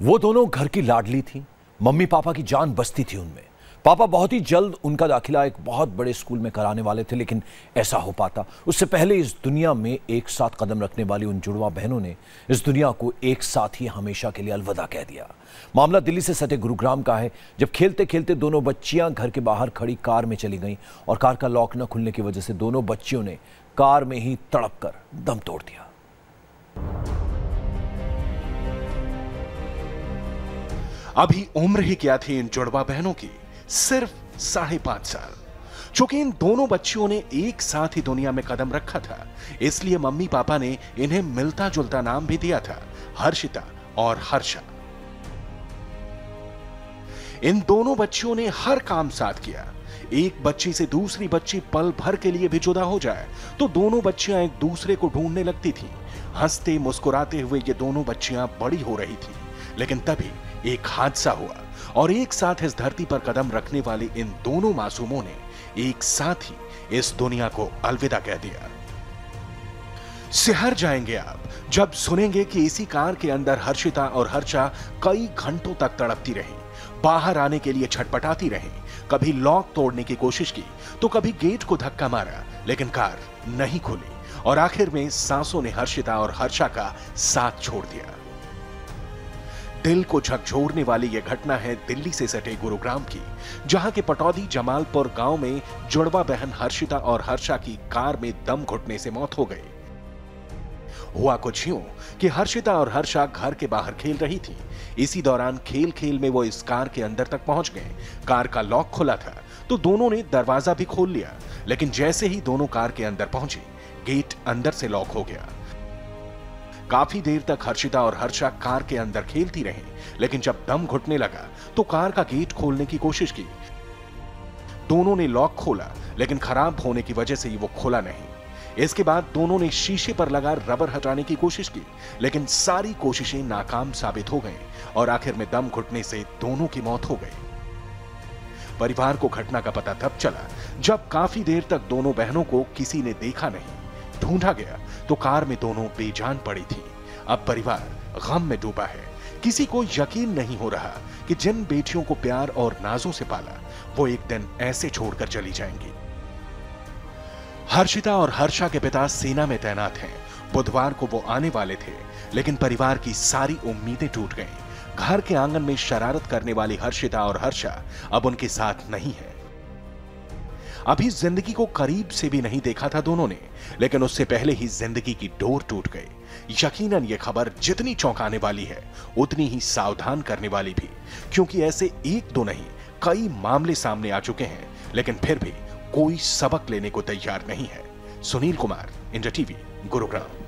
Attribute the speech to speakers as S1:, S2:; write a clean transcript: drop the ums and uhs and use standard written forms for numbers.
S1: वो दोनों घर की लाडली थी। मम्मी पापा की जान बसती थी उनमें। पापा बहुत ही जल्द उनका दाखिला एक बहुत बड़े स्कूल में कराने वाले थे, लेकिन ऐसा हो पाता उससे पहले इस दुनिया में एक साथ कदम रखने वाली उन जुड़वा बहनों ने इस दुनिया को एक साथ ही हमेशा के लिए अलविदा कह दिया। मामला दिल्ली से सटे गुरुग्राम का है, जब खेलते खेलते दोनों बच्चियां घर के बाहर खड़ी कार में चली गईं और कार का लॉक न खुलने की वजह से दोनों बच्चियों ने कार में ही तड़प कर दम तोड़ दिया।
S2: अभी उम्र ही क्या थी इन जुड़वा बहनों की, सिर्फ 5.5 साल। चूंकि इन दोनों बच्चियों ने एक साथ ही दुनिया में कदम रखा था, इसलिए मम्मी पापा ने इन्हें मिलता जुलता नाम भी दिया था, हर्षिता और हर्षा। इन दोनों बच्चियों ने हर काम साथ किया। एक बच्ची से दूसरी बच्ची पल भर के लिए भी जुदा हो जाए तो दोनों बच्चियां एक दूसरे को ढूंढने लगती थीं। हंसते मुस्कुराते हुए ये दोनों बच्चियां बड़ी हो रही थीं, लेकिन तभी एक हादसा हुआ और एक साथ इस धरती पर कदम रखने वाले इन दोनों मासूमों ने एक साथ ही इस दुनिया को अलविदा कह दिया। सिहर जाएंगे आप जब सुनेंगे कि इसी कार के अंदर हर्षिता और हर्षा कई घंटों तक तड़पती रही, बाहर आने के लिए छटपटाती रही। कभी लॉक तोड़ने की कोशिश की तो कभी गेट को धक्का मारा, लेकिन कार नहीं खुली और आखिर में सांसों ने हर्षिता और हर्षा का साथ छोड़ दिया। दिल को झकझोरने वाली यह घटना है दिल्ली से सटे गुरुग्राम की, जहां के पटौदी जमालपुर गांव में जुड़वा बहन हर्षिता और हर्षा की कार में दम घुटने से मौत हो गई। हुआ कुछ यूं कि हर्षिता और हर्षा घर के बाहर खेल रही थी। इसी दौरान खेल खेल में वो इस कार के अंदर तक पहुंच गए। कार का लॉक खुला था तो दोनों ने दरवाजा भी खोल लिया, लेकिन जैसे ही दोनों कार के अंदर पहुंचे, गेट अंदर से लॉक हो गया। काफी देर तक हर्षिता और हर्षा कार के अंदर खेलती रहीं, लेकिन जब दम घुटने लगा तो कार का गेट खोलने की कोशिश की। दोनों ने लॉक खोला, लेकिन खराब होने की वजह से वो खुला नहीं। इसके बाद दोनों ने शीशे पर लगा रबर हटाने की कोशिश की, लेकिन सारी कोशिशें नाकाम साबित हो गईं और आखिर में दम घुटने से दोनों की मौत हो गई। परिवार को घटना का पता तब चला जब काफी देर तक दोनों बहनों को किसी ने देखा नहीं। ढूंढा गया तो कार में दोनों बेजान पड़ी थी। अब परिवार गम में डूबा है। किसी को यकीन नहीं हो रहा कि जिन बेटियों को प्यार और नाजों से पाला, वो एक दिन ऐसे छोड़कर चली जाएंगी। हर्षिता और हर्षा के पिता सेना में तैनात हैं। बुधवार को वो आने वाले थे, लेकिन परिवार की सारी उम्मीदें टूट गईं। घर के आंगन में शरारत करने वाली हर्षिता और हर्षा अब उनके साथ नहीं है। अभी जिंदगी को करीब से भी नहीं देखा था दोनों ने, लेकिन उससे पहले ही जिंदगी की डोर टूट गई। यकीनन ये खबर जितनी चौंकाने वाली है, उतनी ही सावधान करने वाली भी, क्योंकि ऐसे एक दो नहीं कई मामले सामने आ चुके हैं, लेकिन फिर भी कोई सबक लेने को तैयार नहीं है। Sunil Kumar, India TV, Gurugram.